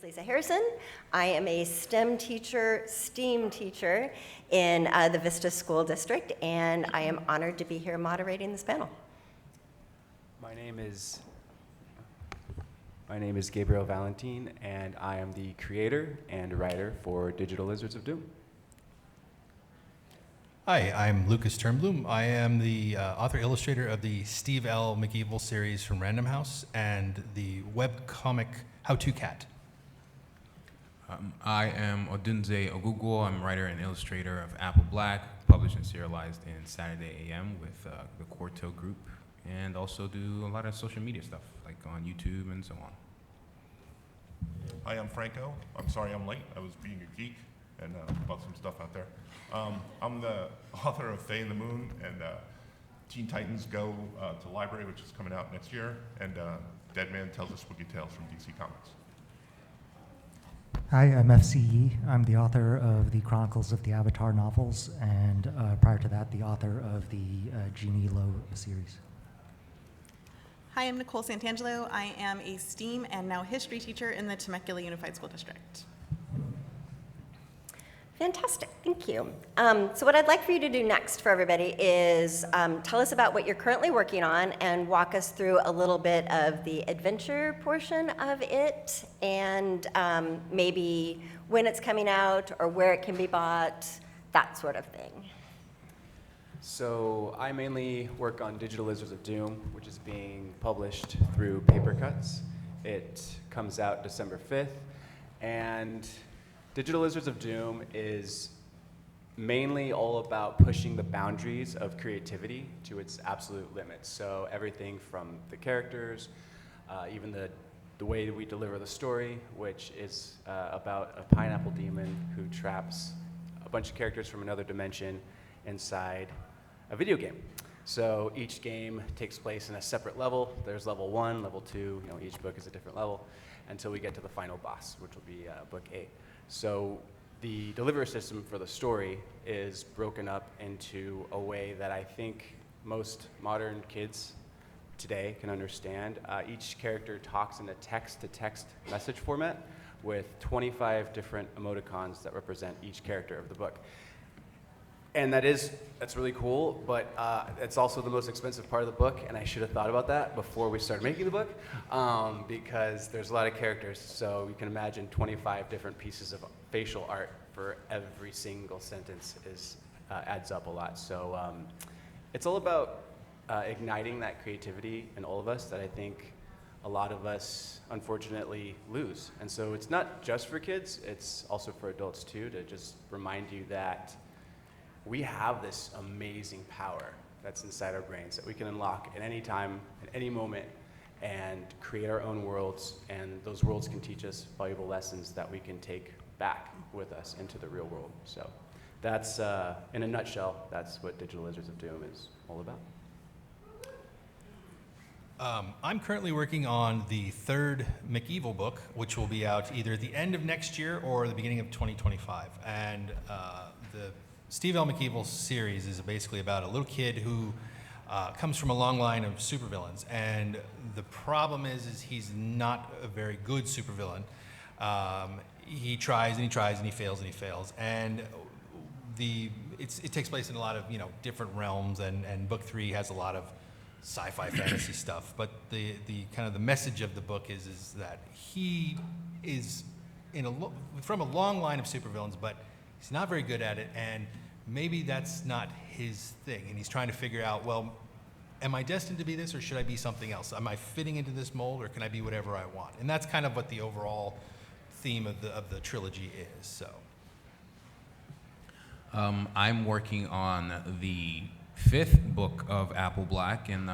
is Lisa Harrison. I am a STEM teacher, STEAM teacher in the Vista School District, and I am honored to be here moderating this panel. My name is Gabriel Valentin, and I am the creator and writer for Digital Lizards of Doom. Hi, I'm Lucas Turnbloom. I am the author-illustrator of the Steve L. McEvil series from Random House and the webcomic How To Cat. I am Odunze Oguguo. I'm writer and illustrator of Apple Black, published and serialized in Saturday AM with the Quarto group, and also do a lot of social media stuff, like on YouTube and so on. Hi, I'm Franco. I'm sorry I'm late. I was being a geek and bought some stuff out there. I'm the author of Faye and the Moon and Teen Titans Go to Library, which is coming out next year, and Dead Man Tells Us Spooky Tales from DC Comics. Hi, I'm FCE. I'm the author of the Chronicles of the Avatar novels, and prior to that, the author of the Genie Lo series. Hi, I'm Nichole Santangelo. I am a STEAM and now history teacher in the Temecula Unified School District. Fantastic, thank you. So what I'd like for you to do next for everybody is tell us about what you're currently working on and walk us through a little bit of the adventure portion of it and maybe when it's coming out or where it can be bought, that sort of thing. So I mainly work on Digital Lizards of Doom, which is being published through Paper Cuts. It comes out December 5th, and Digital Lizards of Doom is mainly all about pushing the boundaries of creativity to its absolute limits. So everything from the characters, even the way we deliver the story, which is about a pineapple demon who traps a bunch of characters from another dimension inside a video game. So each game takes place in a separate level. There's level 1, level 2, each book is a different level until we get to the final boss, which will be book 8. So the delivery system for the story is broken up into a way that I think most modern kids today can understand. Each character talks in a text-to-text message format with 25 different emoticons that represent each character of the book. And that's really cool, but it's also the most expensive part of the book, and I should have thought about that before we started making the book, because there's a lot of characters, so you can imagine 25 different pieces of facial art for every single sentence adds up a lot. So it's all about igniting that creativity in all of us that I think a lot of us unfortunately lose. And so it's not just for kids, it's also for adults too, to just remind you that we have this amazing power that's inside our brains that we can unlock at any time, at any moment, and create our own worlds, and those worlds can teach us valuable lessons that we can take back with us into the real world. So that's, in a nutshell, that's what Digital Lizards of Doom is all about. I'm currently working on the third McEvil book, which will be out either at the end of next year or the beginning of 2025. And the Steve L. McEvil series is basically about a little kid who comes from a long line of supervillains, and the problem is he's not a very good supervillain. He tries and he tries and he fails and he fails, and it takes place in a lot of different realms, and book 3 has a lot of sci-fi fantasy stuff. But the kind of the message of the book is that he is from a long line of supervillains, but he's not very good at it, and maybe that's not his thing. And he's trying to figure out, well, am I destined to be this, or should I be something else? Am I fitting into this mold, or can I be whatever I want? And that's kind of what the overall theme of the trilogy is. So, I'm working on the 5th book of Apple Black, and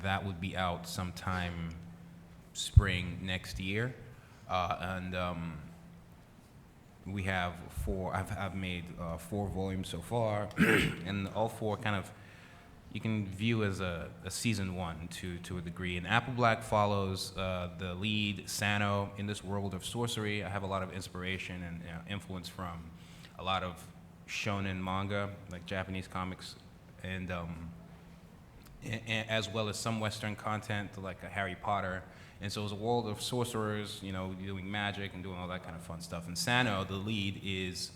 that would be out sometime spring next year. We have 4, I've made 4 volumes so far, and all 4 kind of, you can view as a season 1 to a degree. And Apple Black follows the lead, Sano, in this world of sorcery. I have a lot of inspiration and influence from a lot of shonen manga, like Japanese comics, and as well as some Western content like Harry Potter And so it's a world of sorcerers, you know, doing magic and doing all that kind of fun stuff. And Sano, the lead, is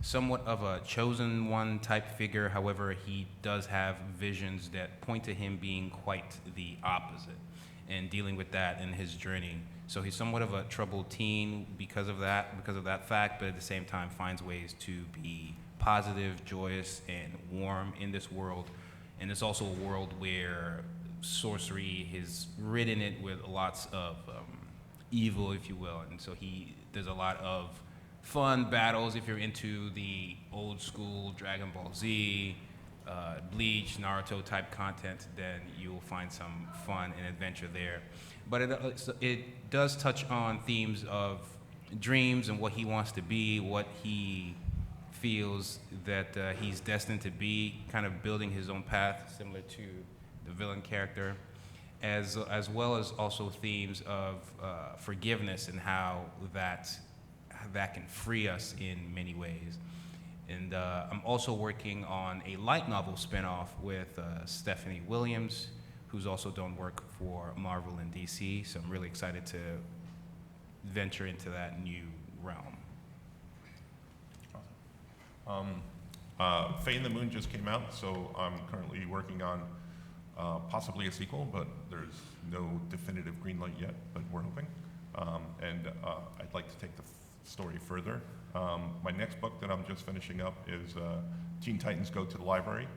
somewhat of a chosen one type figure. However, he does have visions that point to him being quite the opposite and dealing with that in his journey. So he's somewhat of a troubled teen because of that fact, but at the same time finds ways to be positive, joyous, and warm in this world. And it's also a world where sorcery is ridden it with lots of evil, if you will. And so there's a lot of fun battles. If you're into the old school Dragon Ball Z, Bleach, Naruto type content, then you will find some fun and adventure there. But it does touch on themes of dreams and what he wants to be, what he feels that he's destined to be, kind of building his own path, similar to the villain character, as well as also themes of forgiveness and how that can free us in many ways. And I'm also working on a light novel spinoff with Stephanie Williams, who's also done work for Marvel and DC. So I'm really excited to venture into that new realm. Faye in the Moon just came out, so I'm currently working on possibly a sequel, but there's no definitive green light yet, but we're hoping. I'd like to take the story further. My next book that I'm just finishing up is Teen Titans Go to the Library,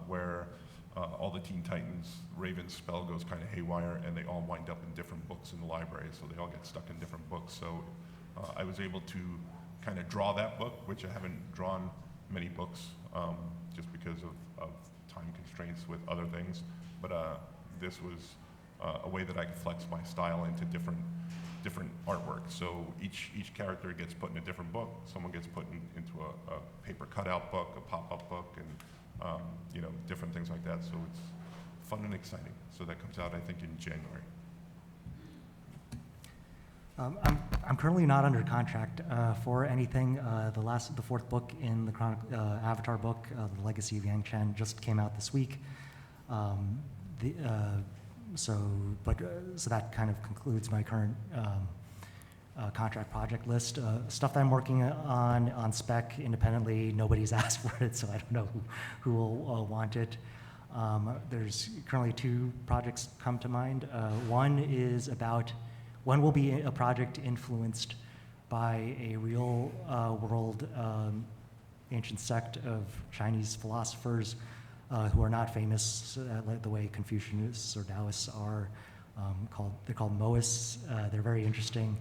where all the Teen Titans, Raven's spell goes kind of haywire, and they all wind up in different books in the library, so they all get stuck in different books. So I was able to kind of draw that book, which I haven't drawn many books just because of time constraints with other things. But this was a way that I could flex my style into different artwork. So each character gets put in a different book. Someone gets put into a paper cutout book, a pop-up book, and different things like that. So it's fun and exciting. So that comes out, I think, in January. I'm currently not under contract for anything. The fourth book in the Avatar book, The Legacy of Yang Chen, just came out this week. So that kind of concludes my current contract project list. Stuff that I'm working on spec independently. Nobody's asked for it, so I don't know who will want it. There's currently two projects come to mind. One will be a project influenced by a real world ancient sect of Chinese philosophers who are not famous like the way Confucianists or Taoists are. They're called Moists. They're very interesting.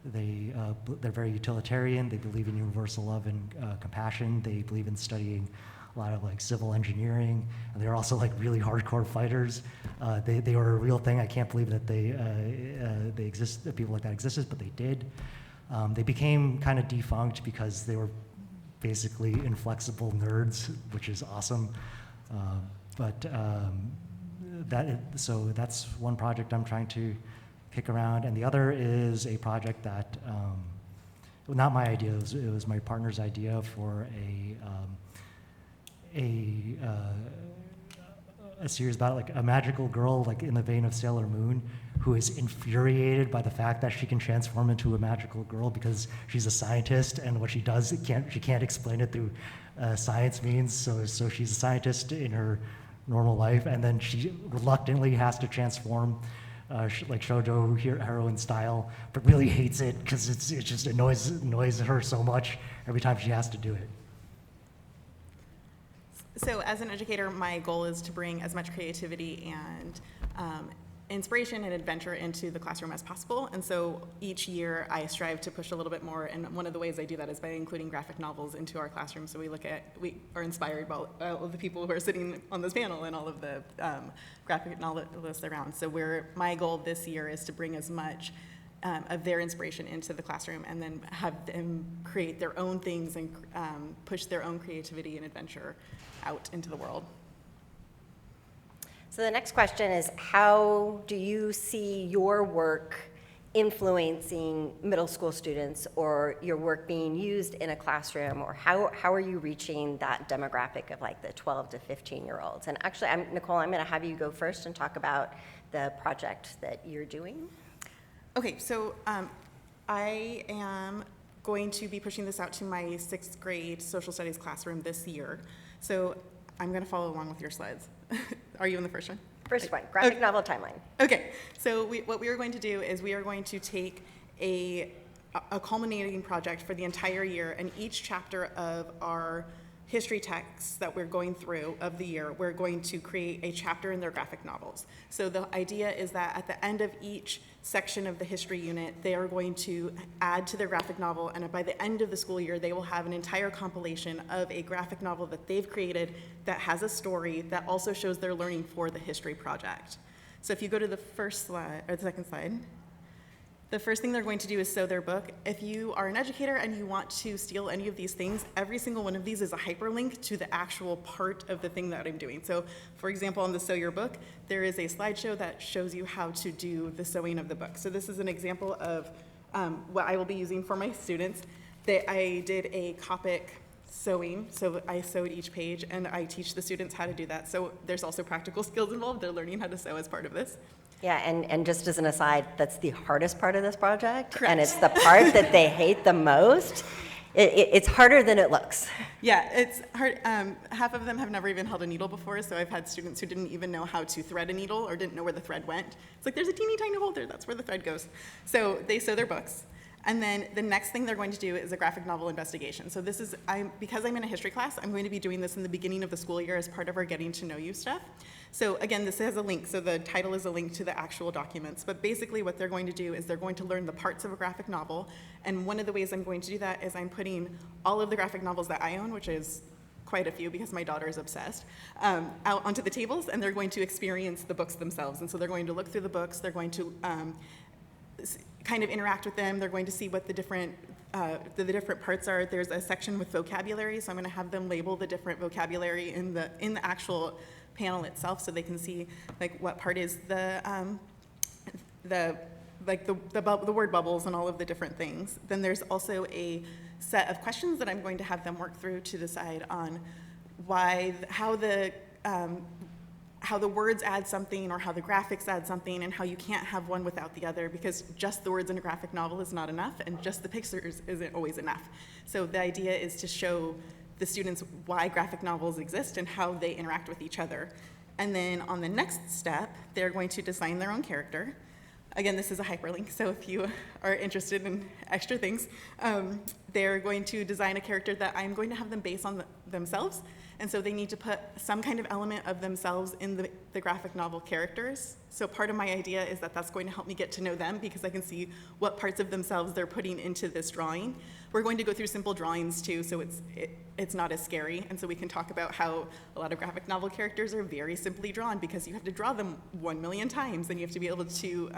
They're very utilitarian. They believe in universal love and compassion. They believe in studying a lot of like civil engineering, and they're also like really hardcore fighters. They were a real thing. I can't believe that they exist. That people like that existed, but they did. They became kind of defunct because they were basically inflexible nerds, which is awesome. So that's one project I'm trying to kick around, and the other is a project that, not my idea, it was my partner's idea for a series about like a magical girl, like in the vein of Sailor Moon, who is infuriated by the fact that she can transform into a magical girl because she's a scientist, and what she does, she can't explain it through science means. So she's a scientist in her normal life, and then she reluctantly has to transform, like shoujo heroine style, but really hates it because it just annoys her so much every time she has to do it. So as an educator, my goal is to bring as much creativity and inspiration and adventure into the classroom as possible. And so each year I strive to push a little bit more. And one of the ways I do that is by including graphic novels into our classroom. So we are inspired by all of the people who are sitting on this panel and all of the graphic novelists around. So my goal this year is to bring as much of their inspiration into the classroom and then have them create their own things and push their own creativity and adventure out into the world. So the next question is, how do you see your work influencing middle school students, or your work being used in a classroom, or how are you reaching that demographic of like the 12 to 15-year-olds? And actually, Nichole, I'm going to have you go first and talk about the project that you're doing. Okay, so I am going to be pushing this out to my 6th grade social studies classroom this year. So I'm going to follow along with your slides. Are you in the first one? First one, graphic novel timeline. Okay, so what we are going to do is we are going to take a culminating project for the entire year, and each chapter of our history texts that we're going through of the year, we're going to create a chapter in their graphic novels. So the idea is that at the end of each section of the history unit, they are going to add to their graphic novel, and by the end of the school year, they will have an entire compilation of a graphic novel that they've created that has a story that also shows their learning for the history project. So if you go to the first slide, or the second slide, the first thing they're going to do is sew their book. If you are an educator and you want to steal any of these things, every single one of these is a hyperlink to the actual part of the thing that I'm doing. So for example, on the Sew Your Book, there is a slideshow that shows you how to do the sewing of the book. So this is an example of what I will be using for my students. I did a Copic sewing, so I sewed each page, and I teach the students how to do that. So there's also practical skills involved. They're learning how to sew as part of this. Yeah, and just as an aside, that's the hardest part of this project. Correct. And it's the part that they hate the most. It's harder than it looks. Yeah, it's hard. Half of them have never even held a needle before, so I've had students who didn't even know how to thread a needle or didn't know where the thread went. It's like, there's a teeny tiny hole there, that's where the thread goes. So they sew their books. And then the next thing they're going to do is a graphic novel investigation. So this is, because I'm in a history class, I'm going to be doing this in the beginning of the school year as part of our getting to know you stuff. So again, this has a link. So the title is a link to the actual documents. But basically what they're going to do is they're going to learn the parts of a graphic novel. And one of the ways I'm going to do that is I'm putting all of the graphic novels that I own, which is quite a few because my daughter is obsessed, out onto the tables, and they're going to experience the books themselves. And so they're going to look through the books, they're going to kind of interact with them, they're going to see what the different parts are. There's a section with vocabulary, so I'm going to have them label the different vocabulary in the actual panel itself, so they can see like what part is the word bubbles and all of the different things. Then there's also a set of questions that I'm going to have them work through to decide on how the words add something, or how the graphics add something, and how you can't have one without the other, because just the words in a graphic novel is not enough, and just the pictures isn't always enough. So the idea is to show the students why graphic novels exist and how they interact with each other. And then on the next step, they're going to design their own character. Again, this is a hyperlink, so if you are interested in extra things, they're going to design a character that I'm going to have them base on themselves. And so they need to put some kind of element of themselves in the graphic novel characters. So part of my idea is that that's going to help me get to know them, because I can see what parts of themselves they're putting into this drawing. We're going to go through simple drawings too, so it's not as scary. And so we can talk about how a lot of graphic novel characters are very simply drawn, because you have to draw them 1 million times, and you have to be able to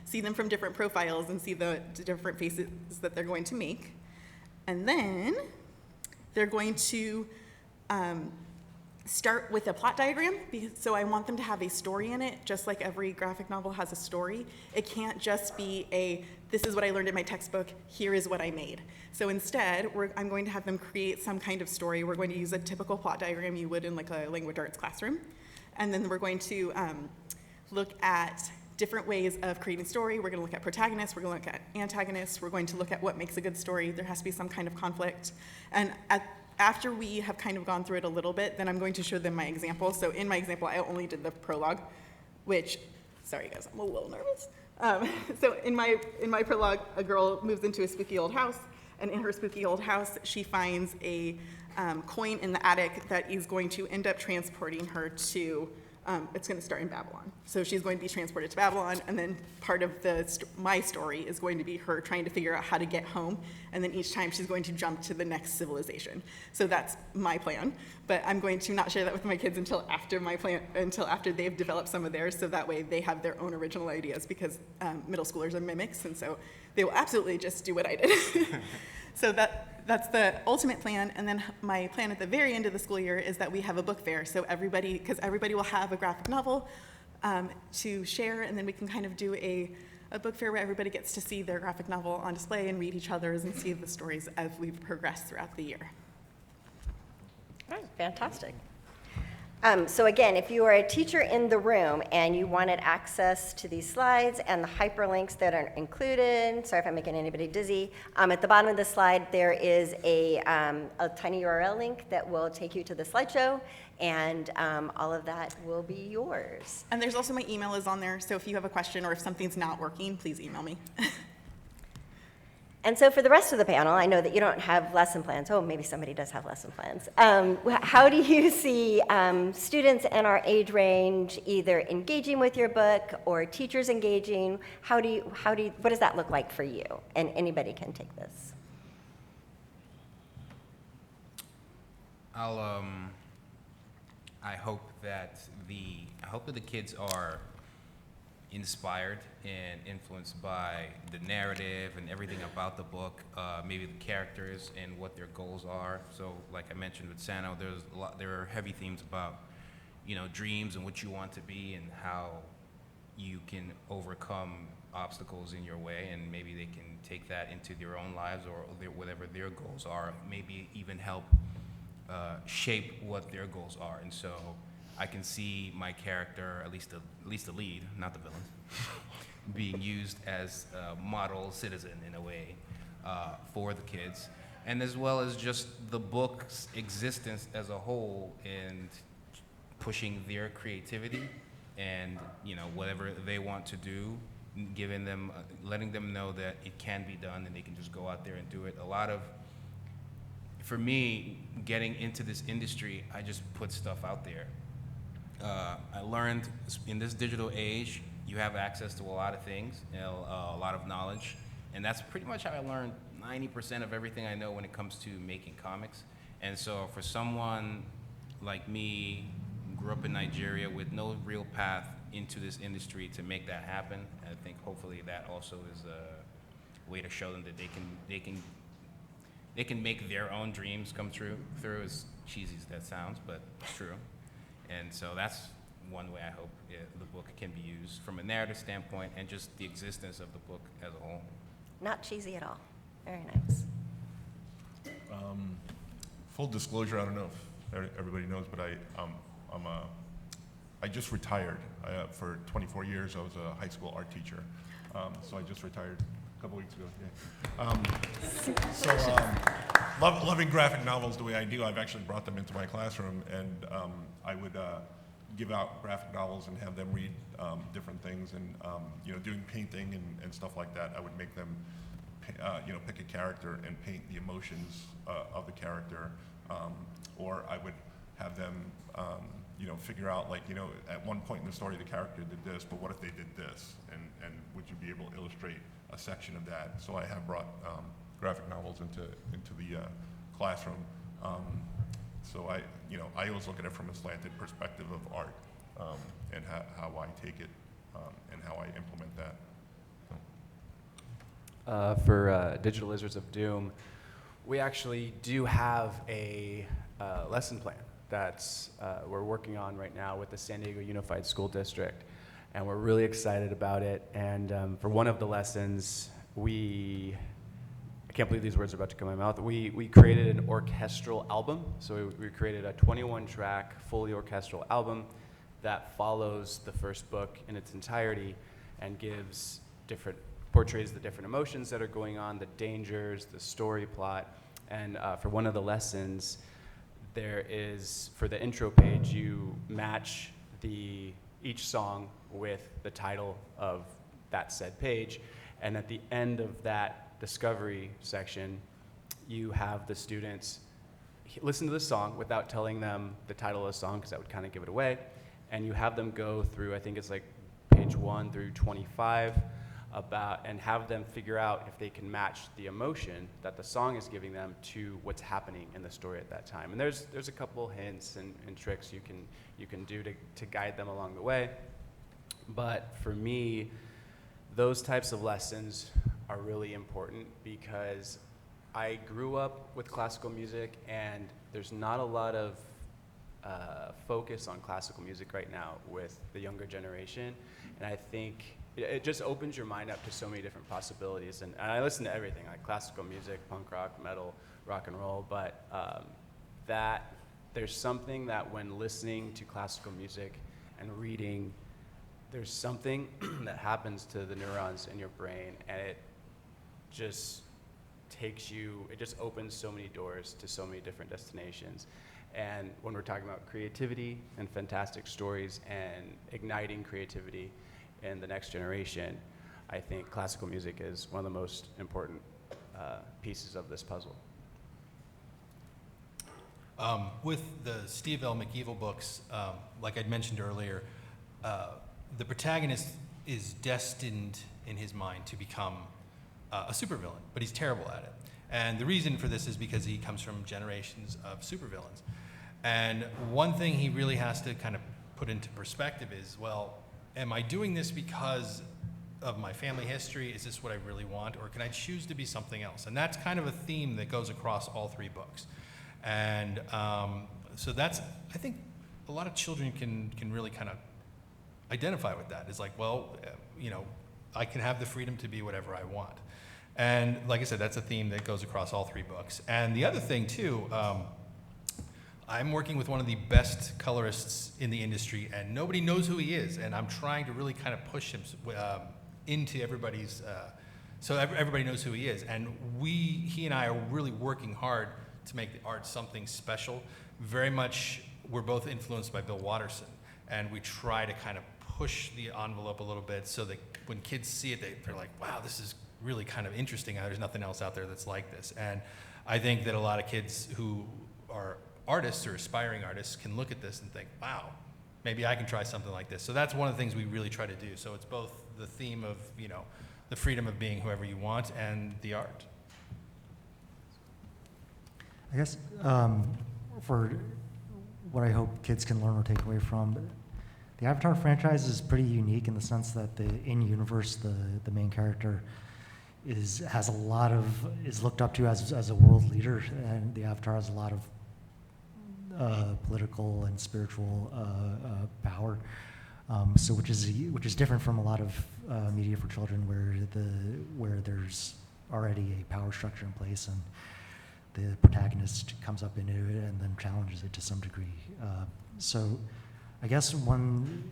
see them from different profiles and see the different faces that they're going to make. And then they're going to start with a plot diagram, so I want them to have a story in it, just like every graphic novel has a story. It can't just be this is what I learned in my textbook, here is what I made. So instead, I'm going to have them create some kind of story. We're going to use a typical plot diagram you would in like a language arts classroom. And then we're going to look at different ways of creating story. We're going to look at protagonists, we're going to look at antagonists, we're going to look at what makes a good story. There has to be some kind of conflict. And after we have kind of gone through it a little bit, then I'm going to show them my example. So in my example, I only did the prologue, which, sorry guys, I'm a little nervous. So in my prologue, a girl moves into a spooky old house, and in her spooky old house, she finds a coin in the attic that is going to end up transporting her to, it's going to start in Babylon. So she's going to be transported to Babylon, and then part of my story is going to be her trying to figure out how to get home, and then each time she's going to jump to the next civilization. So that's my plan, but I'm going to not share that with my kids until after they've developed some of theirs, so that way they have their own original ideas, because middle schoolers are mimics, and so they will absolutely just do what I did. So that's the ultimate plan, and then my plan at the very end of the school year is that we have a book fair, so everybody will have a graphic novel to share, and then we can kind of do a a book fair where everybody gets to see their graphic novel on display and read each other's and see the stories as we've progressed throughout the year. All right, fantastic. So again, if you are a teacher in the room and you wanted access to these slides and the hyperlinks that are included, sorry if I'm making anybody dizzy, at the bottom of the slide there is a tiny URL link that will take you to the slideshow, and all of that will be yours. And there's also my email is on there, so if you have a question or if something's not working, please email me. And so for the rest of the panel, I know that you don't have lesson plans. Oh, maybe somebody does have lesson plans. How do you see students in our age range either engaging with your book or teachers engaging? What does that look like for you? And anybody can take this. I hope that the kids are inspired and influenced by the narrative and everything about the book, maybe the characters and what their goals are. So, like I mentioned with Sano, there are heavy themes about, dreams and what you want to be and how you can overcome obstacles in your way, and maybe they can take that into their own lives or whatever their goals are. Maybe even help shape what their goals are. And so I can see my character, at least the lead, not the villain, being used as a model citizen in a way for the kids, and as well as just the book's existence as a whole and pushing their creativity and whatever they want to do, giving them, letting them know that it can be done and they can just go out there and do it. For me, getting into this industry, I just put stuff out there. I learned in this digital age, you have access to a lot of things, a lot of knowledge, and that's pretty much how I learned 90% of everything I know when it comes to making comics. And so for someone like me, who grew up in Nigeria with no real path into this industry to make that happen, I think hopefully that also is a way to show them that they can make their own dreams come true, as cheesy as that sounds, but it's true. And so that's one way I hope the book can be used from a narrative standpoint and just the existence of the book as a whole. Not cheesy at all. Very nice. Full disclosure, I don't know if everybody knows, but I just retired. For 24 years, I was a high school art teacher. So I just retired a couple weeks ago. Yeah. Loving graphic novels the way I do, I've actually brought them into my classroom, and I would give out graphic novels and have them read different things, and doing painting and stuff like that. I would make them, pick a character and paint the emotions of the character, or I would have them, figure out, at one point in the story the character did this, but what if they did this, and would you be able to illustrate a section of that? So I have brought graphic novels into the classroom. So I always look at it from a slanted perspective of art, and how I take it, and how I implement that. For Digital Lizards of Doom, we actually do have a lesson plan that's we're working on right now with the San Diego Unified School District, and we're really excited about it. And for one of the lessons, I can't believe these words are about to come out of my mouth. We created an orchestral album. So we created a 21-track, fully orchestral album that follows the first book in its entirety and portrays the different emotions that are going on, the dangers, the story plot. And for one of the lessons, there is, for the intro page, you match each song with the title of that said page. And at the end of that discovery section, you have the students listen to the song without telling them the title of the song, because that would kind of give it away. And you have them go through, I think it's like page 1 through 25, and have them figure out if they can match the emotion that the song is giving them to what's happening in the story at that time. And there's a couple hints and tricks you can do to guide them along the way. But for me, those types of lessons are really important because I grew up with classical music, and there's not a lot of focus on classical music right now with the younger generation. And I think it just opens your mind up to so many different possibilities. And I listen to everything, like classical music, punk rock, metal, rock and roll, but that there's something that when listening to classical music and reading, there's something that happens to the neurons in your brain, and it just it just opens so many doors to so many different destinations. And when we're talking about creativity and fantastic stories and igniting creativity in the next generation, I think classical music is one of the most important pieces of this puzzle. With the Steve L. McEvil books, like I'd mentioned earlier, the protagonist is destined in his mind to become a supervillain, but he's terrible at it. And the reason for this is because he comes from generations of supervillains. And one thing he really has to kind of put into perspective is, well, am I doing this because of my family history? Is this what I really want? Or can I choose to be something else? And that's kind of a theme that goes across all three books. And so that's, I think a lot of children can really kind of identify with that. It's like, well, you know, I can have the freedom to be whatever I want. And like I said, that's a theme that goes across all three books. And the other thing too, I'm working with one of the best colorists in the industry, and nobody knows who he is. And I'm trying to really kind of push him into everybody's, so everybody knows who he is. And he and I are really working hard to make the art something special. Very much, we're both influenced by Bill Watterson, and we try to kind of push the envelope a little bit so that when kids see it, they're like, wow, this is really kind of interesting. There's nothing else out there that's like this. And I think that a lot of kids who are artists or aspiring artists can look at this and think, wow, maybe I can try something like this. So that's one of the things we really try to do. So it's both the theme of, you know, the freedom of being whoever you want and the art. I guess for what I hope kids can learn or take away from, the Avatar franchise is pretty unique in the sense that in-universe, the main character is looked up to as a world leader, and the Avatar has a lot of political and spiritual power. So which is different from a lot of media for children, where there's already a power structure in place, and the protagonist comes up into it and then challenges it to some degree. So I guess one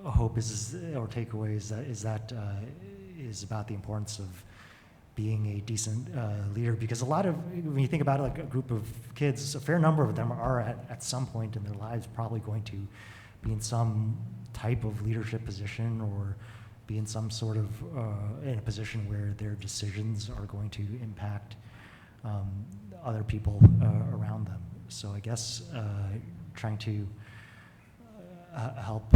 hope or takeaway is about the importance of being a decent leader, because when you think about it, like a group of kids, a fair number of them are at some point in their lives probably going to be in some type of leadership position, or be in some sort of in a position where their decisions are going to impact other people around them. So I guess trying to help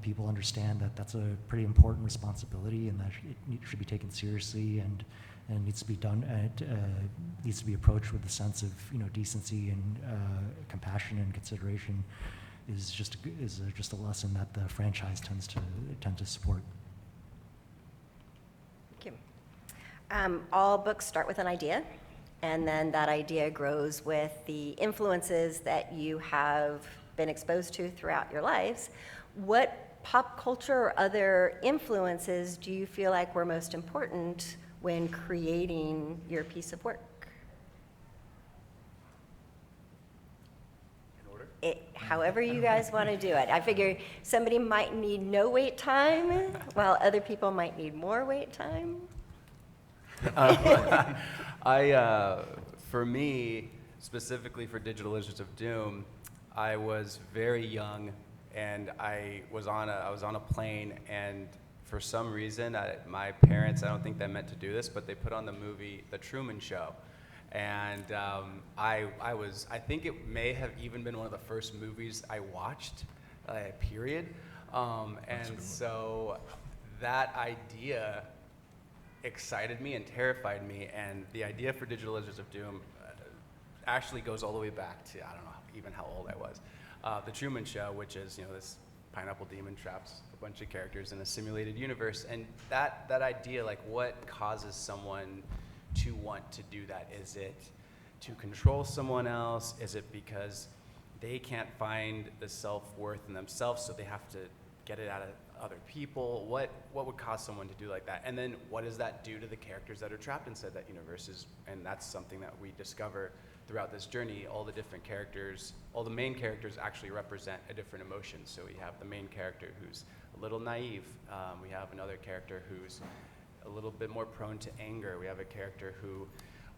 people understand that that's a pretty important responsibility, and that it should be taken seriously, and needs to be done. It needs to be approached with a sense of decency and compassion and consideration. Is just a lesson that the franchise tend to support. Thank you. All books start with an idea, and then that idea grows with the influences that you have been exposed to throughout your lives. What pop culture or other influences do you feel like were most important when creating your piece of work? However you guys want to do it. I figure somebody might need no wait time, while other people might need more wait time. For me, specifically for Digital Lizards of Doom, I was very young, and I was on a plane, and for some reason, my parents, I don't think they meant to do this, but they put on the movie The Truman Show. And I think it may have even been one of the first movies I watched, period. And so that idea excited me and terrified me. And the idea for Digital Lizards of Doom actually goes all the way back to, I don't know even how old I was. The Truman Show, which is, this pineapple demon traps a bunch of characters in a simulated universe. And that idea, like, what causes someone to want to do that? Is it to control someone else? Is it because they can't find the self-worth in themselves, so they have to get it out of other people? What would cause someone to do like that? And then what does that do to the characters that are trapped inside that universe? And that's something that we discover throughout this journey. All the different characters, all the main characters actually represent a different emotion. So we have the main character who's a little naive. We have another character who's a little bit more prone to anger. We have a character who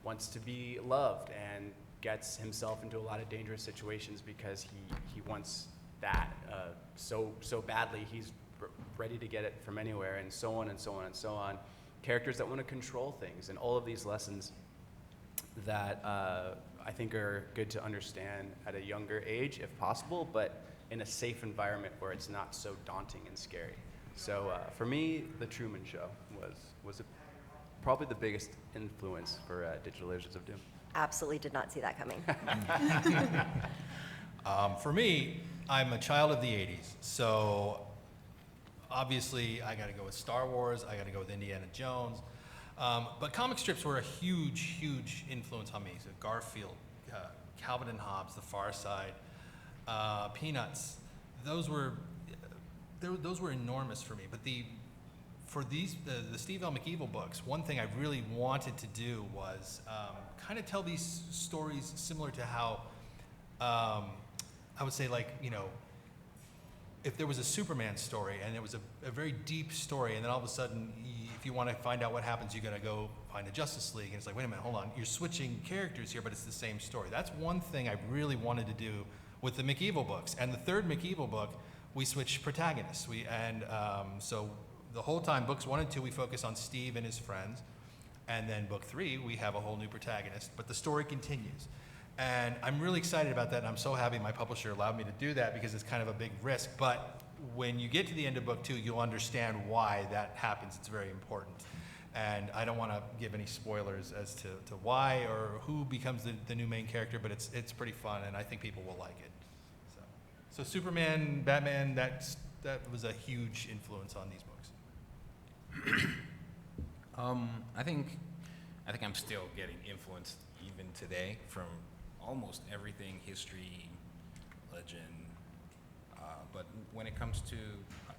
wants to be loved and gets himself into a lot of dangerous situations because he wants that so badly. He's ready to get it from anywhere, and so on and so on and so on. Characters that want to control things, and all of these lessons that I think are good to understand at a younger age, if possible, but in a safe environment where it's not so daunting and scary. So for me, The Truman Show was probably the biggest influence for Digital Lizards of Doom. Absolutely did not see that coming. For me, I'm a child of the 80s, so obviously I got to go with Star Wars, I got to go with Indiana Jones, but comic strips were a huge influence on me. So Garfield, Calvin and Hobbes, The Far Side, Peanuts, those were enormous for me. But for the Steve L. McEvil books, one thing I really wanted to do was kind of tell these stories similar to how I would say, like, you know, if there was a Superman story and it was a very deep story, and then all of a sudden, if you want to find out what happens, you got to go find the Justice League, and it's like, wait a minute, hold on, you're switching characters here, but it's the same story. That's one thing I really wanted to do with the McEvil books. And the third McEvil book, we switched protagonists. So the whole time, books 1 and 2, we focus on Steve and his friends, and then book 3, we have a whole new protagonist, but the story continues. And I'm really excited about that, and I'm so happy my publisher allowed me to do that because it's kind of a big risk. But when you get to the end of book 2, you'll understand why that happens. It's very important. And I don't want to give any spoilers as to why or who becomes the new main character, but it's pretty fun, and I think people will like it. So Superman, Batman, that was a huge influence on these books. I think I'm still getting influenced even today from almost everything, history, legend. But when it comes to,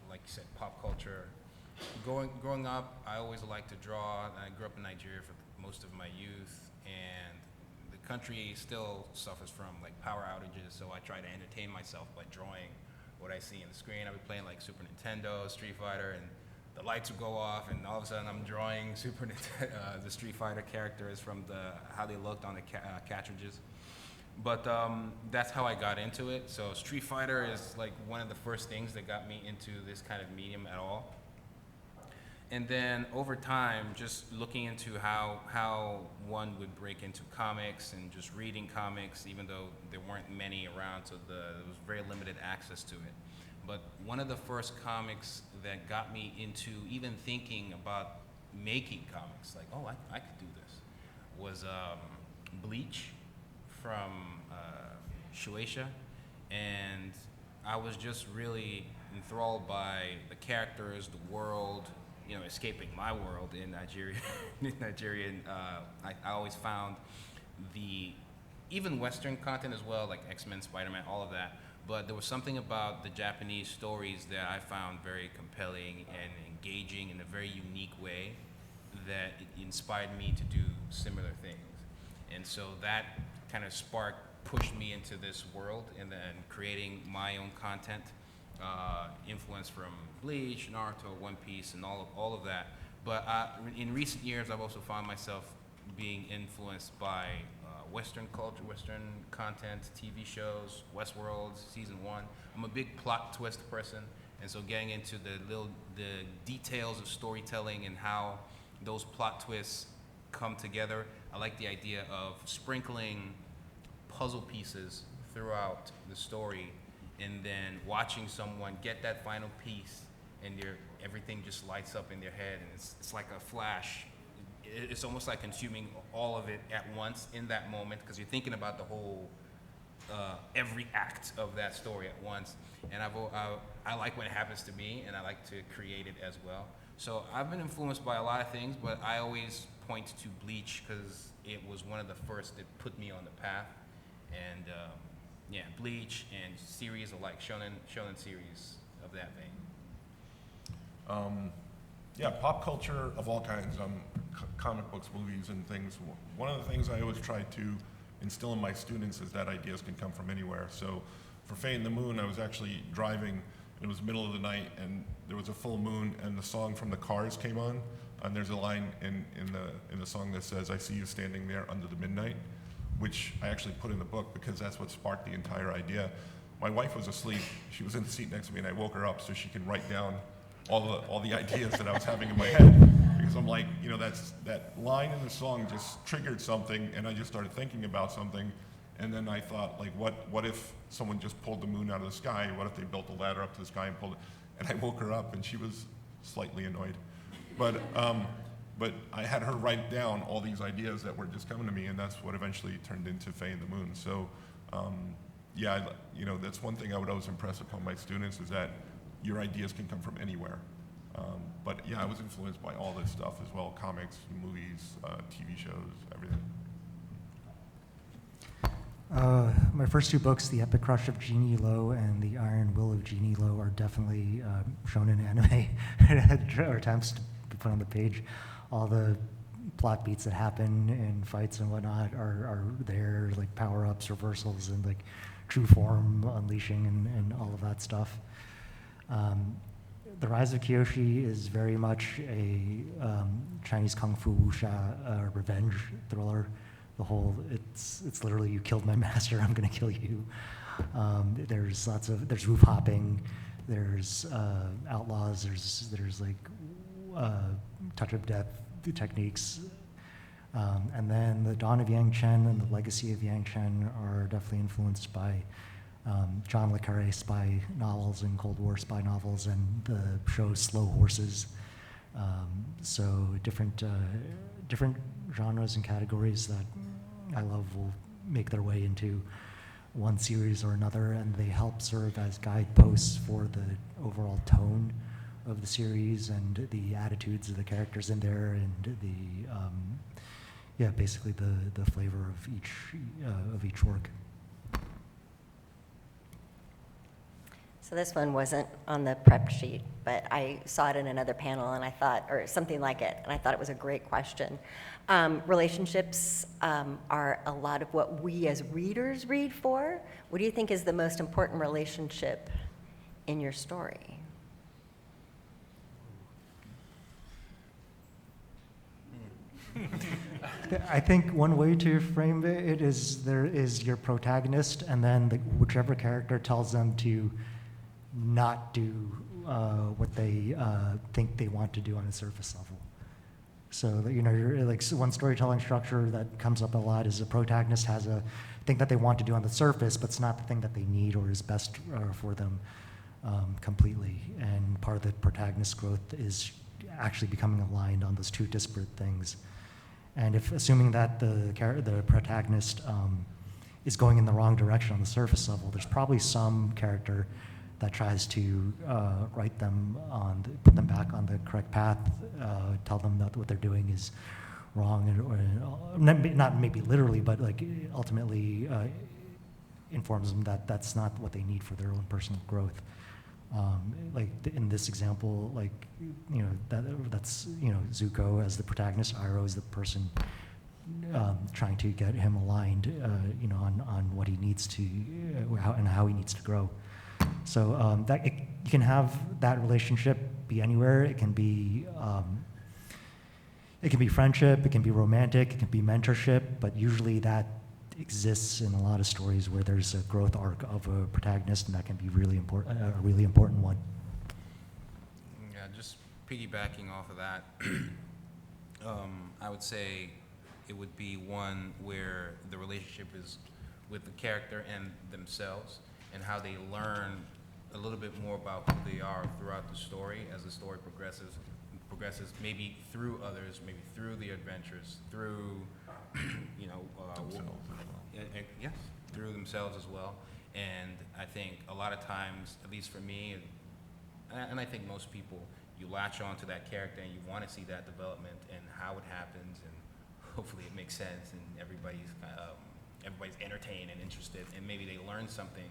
like you said, pop culture, growing up, I always liked to draw. I grew up in Nigeria for most of my youth, and the country still suffers from like power outages, so I try to entertain myself by drawing what I see on the screen. I'll be playing like Super Nintendo, Street Fighter, and the lights would go off, and all of a sudden I'm drawing the Street Fighter characters from how they looked on the cartridges. But that's how I got into it. So Street Fighter is like one of the first things that got me into this kind of medium at all. And then over time, just looking into how one would break into comics and just reading comics, even though there weren't many around, so there was very limited access to it. But one of the first comics that got me into even thinking about making comics, like, oh, I could do this, was Bleach from Shueisha. And I was just really enthralled by the characters, the world, you know, escaping my world in Nigeria. I always found even Western content as well, like X-Men, Spider-Man, all of that. But there was something about the Japanese stories that I found very compelling and engaging in a very unique way that it inspired me to do similar things. And so that kind of pushed me into this world, and then creating my own content, influence from Bleach, Naruto, One Piece, and all of that. But in recent years, I've also found myself being influenced by Western culture, Western content, TV shows, Westworld, season 1. I'm a big plot twist person, and so getting into the details of storytelling and how those plot twists come together. I like the idea of sprinkling puzzle pieces throughout the story, and then watching someone get that final piece, and everything just lights up in their head, and it's like a flash. It's almost like consuming all of it at once in that moment, because you're thinking about the whole, every act of that story at once. And I like when it happens to me, and I like to create it as well. So I've been influenced by a lot of things, but I always point to Bleach because it was one of the first that put me on the path. And yeah, Bleach and series alike, shonen series of that vein. Yeah, pop culture of all kinds, comic books, movies, and things. One of the things I always try to instill in my students is that ideas can come from anywhere. So for Faye and the Moon, I was actually driving, and it was middle of the night, and there was a full moon, and the song from the Cars came on, and there's a line in the song that says, "I see you standing there under the midnight," which I actually put in the book because that's what sparked the entire idea. My wife was asleep. She was in the seat next to me, and I woke her up so she can write down all the ideas that I was having in my head, because I'm like, you know, that line in the song just triggered something, and I just started thinking about something, and then I thought, like, what if someone just pulled the moon out of the sky? What if they built a ladder up to the sky and pulled it? And I woke her up, and she was slightly annoyed, but I had her write down all these ideas that were just coming to me, and that's what eventually turned into Faye and the Moon. So, yeah, you know, that's one thing I would always impress upon my students, is that your ideas can come from anywhere. But yeah, I was influenced by all this stuff as well: comics, movies, TV shows, everything. My first two books, The Epic Crush of Jeannie Lo and The Iron Will of Jeannie Lo, are definitely shown in anime or attempts to be put on the page. All the plot beats that happen in fights and whatnot are there, like power-ups, reversals, and like true form unleashing and all of that stuff. The Rise of Kyoshi is very much a Chinese kung fu wuxia revenge thriller. The whole, it's literally, you killed my master, I'm gonna kill you. There's roof hopping, there's outlaws, there's like touch of death techniques. And then the Dawn of Yang Chen and the Legacy of Yang Chen are definitely influenced by John le Carré spy novels and Cold War spy novels, and the show Slow Horses. So different genres and categories that I love will make their way into one series or another, and they help serve as guideposts for the overall tone of the series and the attitudes of the characters in there, and basically the flavor of each work. So this one wasn't on the prep sheet, but I saw it in another panel and I thought, or something like it, and I thought it was a great question. Relationships are a lot of what we as readers read for. What do you think is the most important relationship in your story? I think one way to frame it is there is your protagonist, and then whichever character tells them to not do what they think they want to do on a surface level. So that, you know, you're like, one storytelling structure that comes up a lot is the protagonist has a thing that they want to do on the surface, but it's not the thing that they need or is best for them completely. And part of the protagonist's growth is actually becoming aligned on those two disparate things. And if assuming that the protagonist is going in the wrong direction on the surface level, there's probably some character that tries to put them back on the correct path, tell them that what they're doing is wrong, or not maybe literally, but like ultimately informs them that that's not what they need for their own personal growth. Like in this example, like, you know, that's, you know, Zuko as the protagonist, Iroh is the person trying to get him aligned, you know, on what he needs to, how he needs to grow. So you can have that relationship be anywhere. It can be friendship, it can be romantic, it can be mentorship, but usually that exists in a lot of stories where there's a growth arc of a protagonist, and that can be really important, a really important one. Yeah, just piggybacking off of that, I would say it would be one where the relationship is with the character and themselves, and how they learn a little bit more about who they are throughout the story as the story progresses, maybe through others, maybe through the adventures, through, you know, yes, through themselves as well. And I think a lot of times, at least for me, and I think most people, you latch on to that character and you want to see that development and how it happens, and hopefully it makes sense and everybody's entertained and interested, and maybe they learn something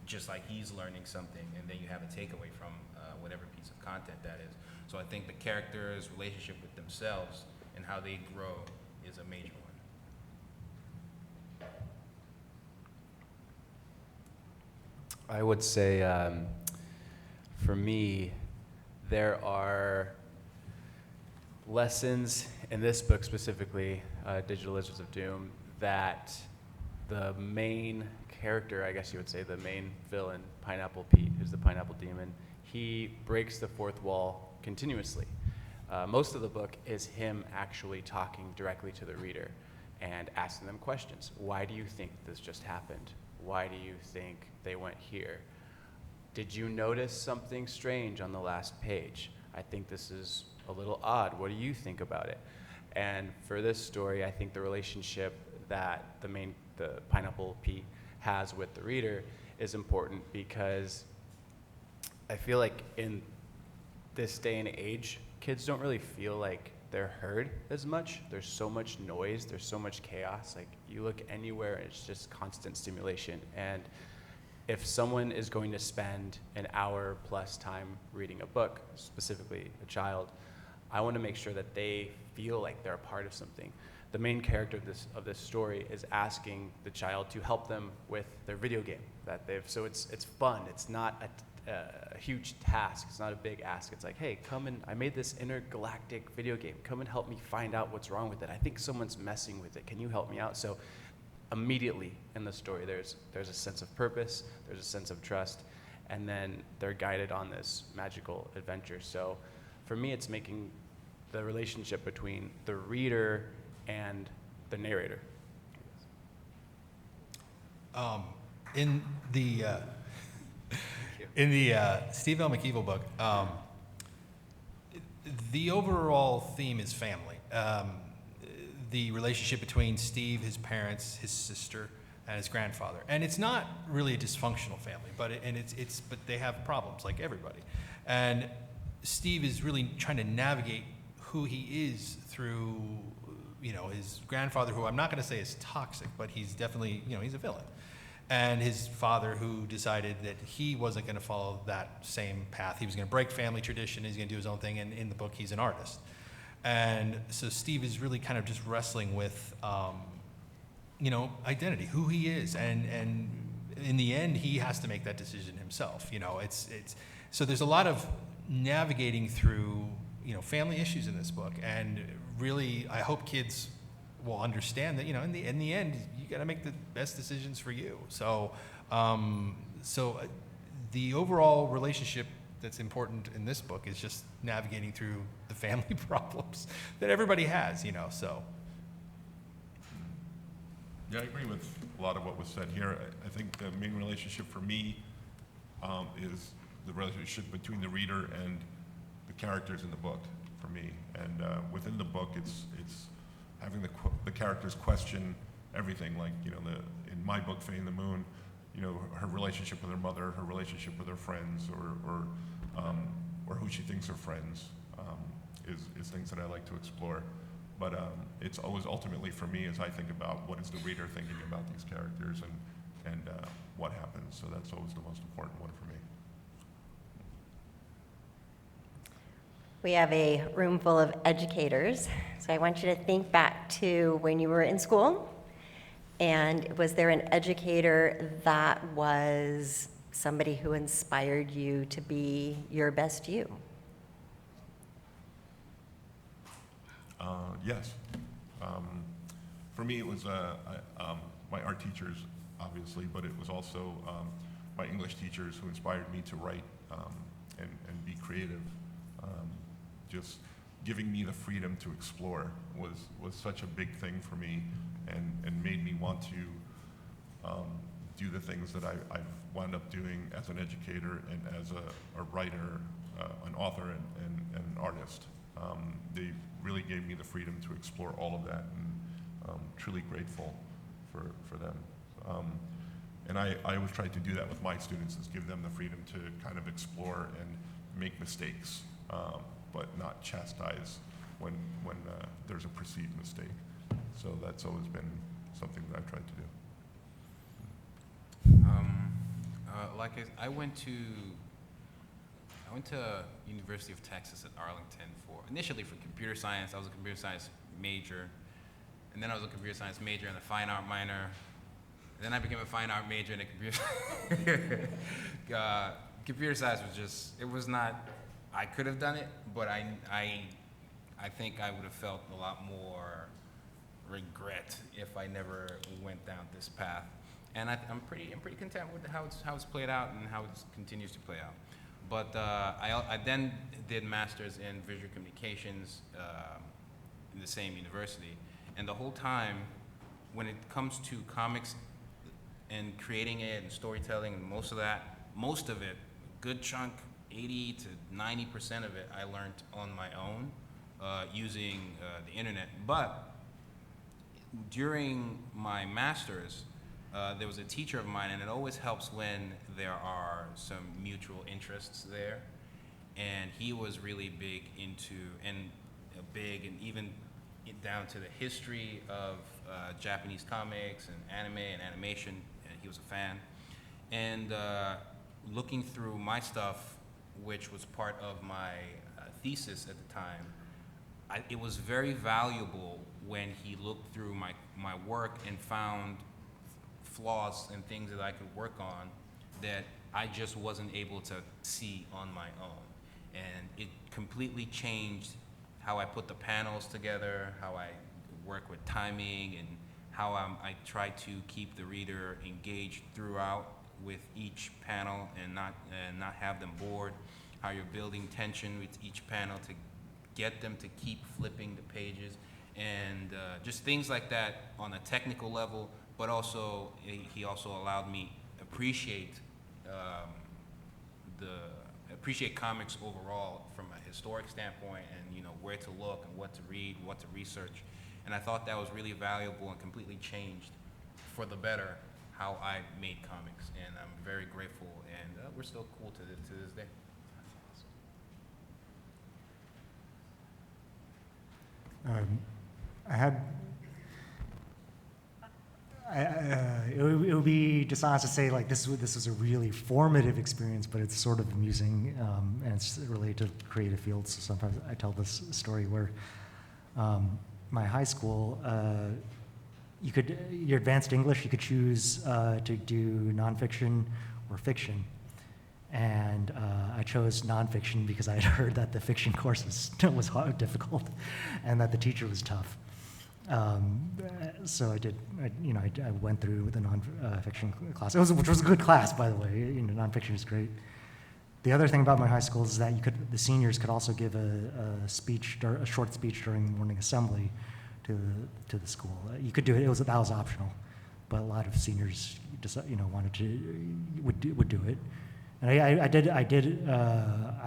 just like he's learning something, and then you have a takeaway from whatever piece of content that is. So I think the characters' relationship with themselves and how they grow is a major one. I would say, for me, there are lessons in this book specifically, Digital Lizards of Doom, that the main character, I guess you would say, the main villain, Pineapple Pete, who's the Pineapple Demon, he breaks the fourth wall continuously. Most of the book is him actually talking directly to the reader and asking them questions. Why do you think this just happened? Why do you think they went here? Did you notice something strange on the last page? I think this is a little odd. What do you think about it? And for this story, I think the relationship that the Pineapple Pete has with the reader is important, because I feel like in this day and age, kids don't really feel like they're heard as much. There's so much noise, there's so much chaos. Like, you look anywhere, it's just constant stimulation. And if someone is going to spend an hour plus time reading a book, specifically a child, I want to make sure that they feel like they're a part of something. The main character of this story is asking the child to help them with their video game so it's fun. It's not a huge task. It's not a big ask. It's like, hey, come and I made this intergalactic video game. Come and help me find out what's wrong with it. I think someone's messing with it. Can you help me out? So immediately in the story, there's a sense of purpose, there's a sense of trust, and then they're guided on this magical adventure. So for me, it's making the relationship between the reader and the narrator. In the Steve L. McEvil book, the overall theme is family. The relationship between Steve, his parents, his sister, and his grandfather, and it's not really a dysfunctional family, but but they have problems like everybody, and Steve is really trying to navigate who he is through, his grandfather, who I'm not going to say is toxic, but he's definitely, he's a villain. And his father, who decided that he wasn't going to follow that same path. He was going to break family tradition. He's going to do his own thing. And in the book, he's an artist. And so Steve is really kind of just wrestling with, identity, who he is. And in the end, he has to make that decision himself. So there's a lot of navigating through, family issues in this book. And really, I hope kids will understand that, in the end, you got to make the best decisions for you. So, the overall relationship that's important in this book is just navigating through the family problems that everybody has, so. Yeah, I agree with a lot of what was said here. I think the main relationship for me is the relationship between the reader and the characters in the book for me. And within the book, it's having the characters question everything. Like, in my book, Faye in the Moon, her relationship with her mother, her relationship with her friends, or who she thinks are friends, is things that I like to explore. But it's always ultimately for me, as I think about what is the reader thinking about these characters and what happens. So that's always the most important one for me. We have a room full of educators, so I want you to think back to when you were in school. And was there an educator that was somebody who inspired you to be your best you? Yes. For me, it was my art teachers, obviously, but it was also my English teachers who inspired me to write and be creative. Just giving me the freedom to explore was such a big thing for me, and made me want to do the things that I've wound up doing as an educator and as a writer, an author, and an artist. They really gave me the freedom to explore all of that, and I'm truly grateful for them. And I always try to do that with my students, is give them the freedom to kind of explore and make mistakes, but not chastise when there's a perceived mistake. So that's always been something that I've tried to do. I went to University of Texas at Arlington initially for computer science. I was a computer science major, and then I was a computer science major and a fine art minor. And then I became a fine art major and a computer. Computer science was just, it was not. I could have done it, but I think I would have felt a lot more regret if I never went down this path. And I'm pretty content with how it's played out and how it continues to play out. But I then did masters in visual communications in the same university, and the whole time, when it comes to comics and creating it and storytelling and most of it, good chunk, 80 to 90% of it, I learned on my own using the internet. But during my masters, there was a teacher of mine, and it always helps when there are some mutual interests there. And he was really big into, and even down to the history of Japanese comics and anime and animation, and he was a fan. And looking through my stuff, which was part of my thesis at the time, it was very valuable when he looked through my work and found flaws and things that I could work on that I just wasn't able to see on my own. And it completely changed how I put the panels together, how I work with timing, and how I try to keep the reader engaged throughout with each panel and not have them bored, how you're building tension with each panel to get them to keep flipping the pages, and just things like that on a technical level. But also, he also allowed me appreciate comics overall from a historic standpoint, and where to look and what to read, what to research. And I thought that was really valuable and completely changed for the better how I made comics. And I'm very grateful, and we're still cool to this day. It would be dishonest to say like this was a really formative experience, but it's sort of amusing, and it's related to creative fields. So sometimes I tell this story where my high school, your advanced English, you could choose to do nonfiction or fiction. And I chose nonfiction because I had heard that the fiction course was hard, difficult, and that the teacher was tough. So I went through the nonfiction class, which was a good class, by the way. Nonfiction is great. The other thing about my high school is that the seniors could also give a short speech during morning assembly to the school. You could do it. That was optional, but a lot of seniors would do it. And I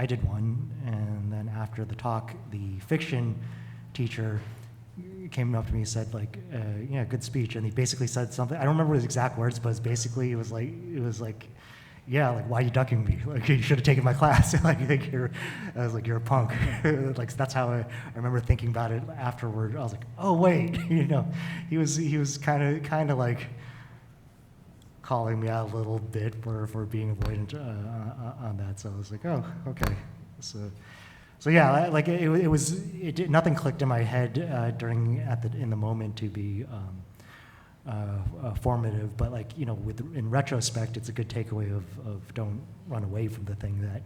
did one, and then after the talk, the fiction teacher came up to me and said good speech, and he basically said something. I don't remember his exact words, but it was like, yeah, like, why are you ducking me? Like, you should have taken my class. I was like, you're a punk. Like, that's how I remember thinking about it afterward. I was like, oh wait, he was kind of like calling me out a little bit for being avoidant on that. So I was like, oh, okay. So yeah, like nothing clicked in my head in the moment to be formative, but in retrospect, it's a good takeaway of don't run away from the thing that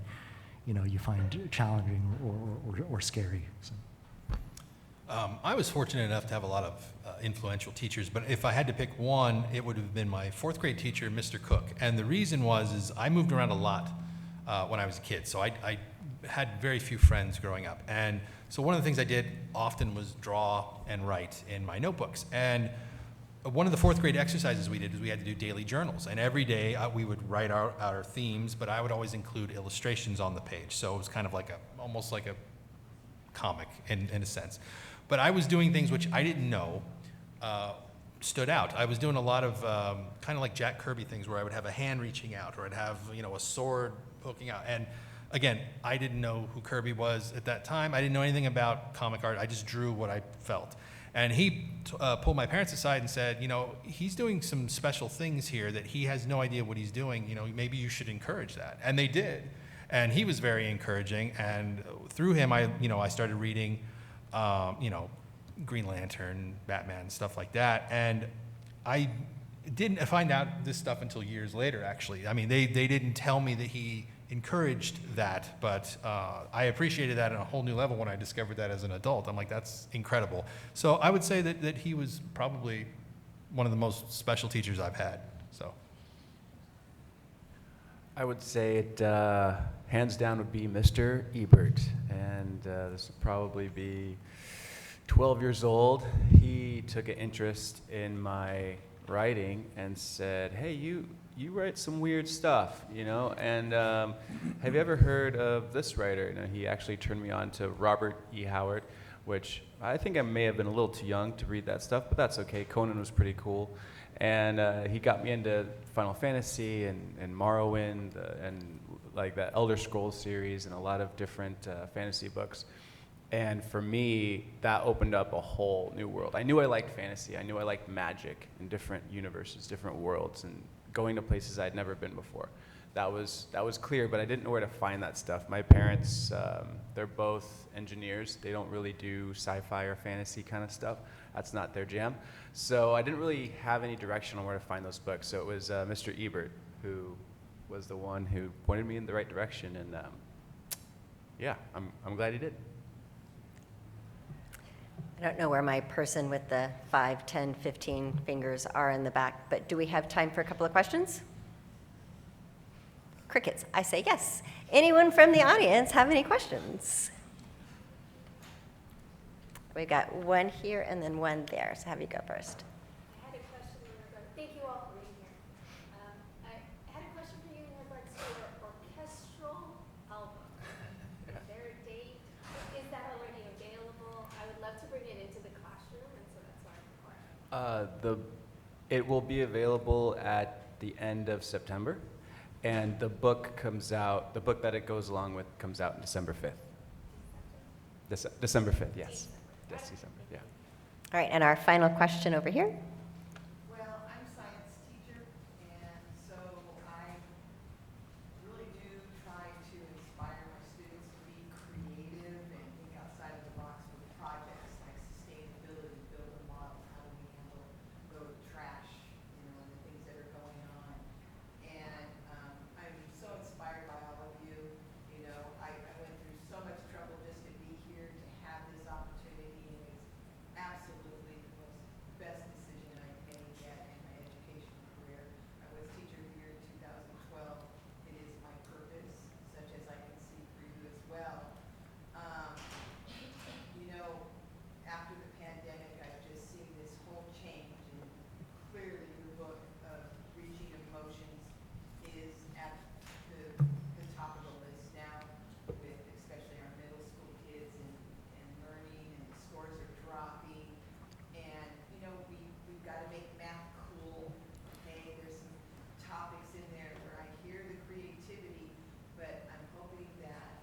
you find challenging or scary. So. I was fortunate enough to have a lot of influential teachers, but if I had to pick one, it would have been my fourth grade teacher, Mr. Cook. And the reason is I moved around a lot when I was a kid, so I had very few friends growing up. And so one of the things I did often was draw and write in my notebooks. And one of the fourth grade exercises we did is we had to do daily journals. And every day we would write out our themes, but I would always include illustrations on the page. So it was kind of almost like a comic in a sense. But I was doing things which I didn't know stood out. I was doing a lot of kind of like Jack Kirby things where I would have a hand reaching out, or I'd have a sword poking out. And again, I didn't know who Kirby was at that time. I didn't know anything about comic art. I just drew what I felt. And he pulled my parents aside and said, you know, he's doing some special things here that he has no idea what he's doing. You know, maybe you should encourage that. And they did. And he was very encouraging. And through him, I started reading, Green Lantern, Batman, stuff like that. And I didn't find out this stuff until years later, actually. I mean, they didn't tell me that he encouraged that, but I appreciated that on a whole new level when I discovered that as an adult. I'm like, that's incredible. So I would say that he was probably one of the most special teachers I've had. So I would say it, hands down, would be Mr. Ebert, and this would probably be 12 years old. He took an interest in my writing and said, hey, you write some weird stuff, you know, and have you ever heard of this writer? And he actually turned me on to Robert E. Howard, which I think I may have been a little too young to read that stuff, but that's okay. Conan was pretty cool. And he got me into Final Fantasy and Morrowind and like the Elder Scrolls series and a lot of different fantasy books. And for me, that opened up a whole new world. I knew I liked fantasy. I knew I liked magic and different universes, different worlds, and going to places I'd never been before. That was clear, but I didn't know where to find that stuff. My parents, they're both engineers. They don't really do sci-fi or fantasy kind of stuff. That's not their jam. So I didn't really have any direction on where to find those books. So it was Mr. Ebert who was the one who pointed me in the right direction. And yeah, I'm glad he did. I don't know where my person with the 5, 10, 15 fingers are in the back, but do we have time for a couple of questions? Crickets. I say yes. Anyone from the audience have any questions? We've got one here and then one there, so have you go first. I had a question in regard. Thank you all for being here. I had a question for you in regards to your orchestral album. Is there a date? Is that already available? I would love to bring it into the classroom, and so that's why I'm inquiring. It will be available at the end of September, and the book comes out, the book that it goes along with comes out on December 5th. December 5th, yes. Yes, December, yeah. All right, and our final question over here. Well, I'm a science teacher, and so I really do try to inspire my students to be creative and think outside of the box with projects like sustainability, build a model, how do we handle road trash, and the things that are going on. And I'm so inspired by all of you. I went through so much trouble just to be here, to have this opportunity, and it's absolutely the best decision I've made yet in my education career. I was teacher of the year in 2012. It is my purpose, such as I can see for you as well. After the pandemic, I've just seen this whole change, and clearly your book of Reaching Emotions is at the top of the list now, with especially our middle school kids and learning, and the scores are dropping. And we've got to make math cool. Okay, there's some topics in there where I hear the creativity, but I'm hoping that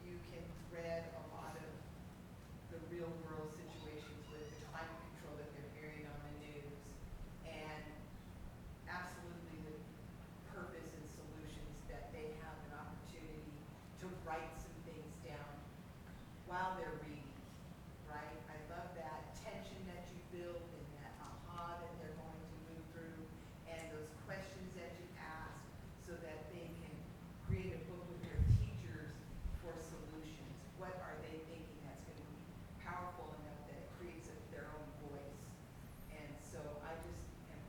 you can thread a lot of the real world situations with the climate control that they're hearing on the news, and absolutely the purpose and solutions that they have an opportunity to write some things down while they're reading, right? I love that tension that you build and that aha that they're going to move through, and those questions that you ask so that they can create a book with their teachers for solutions. What are they thinking that's going to be powerful enough that it creates their own voice? And so I just am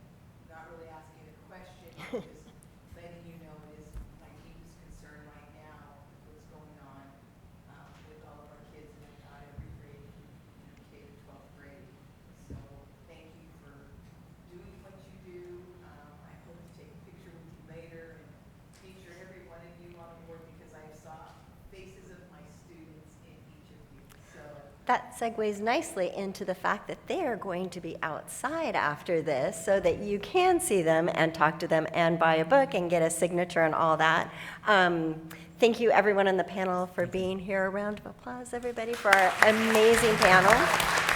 not really asking a question, but just letting you know it is my deepest concern right now, what's going on with all of our kids, and I've got every grade, K to 12th grade. So thank you for doing what you do. I hope to take a picture with you later and feature every one of you on board, because I saw faces of my students in each of you. So That segues nicely into the fact that they are going to be outside after this so that you can see them and talk to them and buy a book and get a signature and all that. Thank you, everyone on the panel, for being here. A round of applause, everybody, for our amazing panel.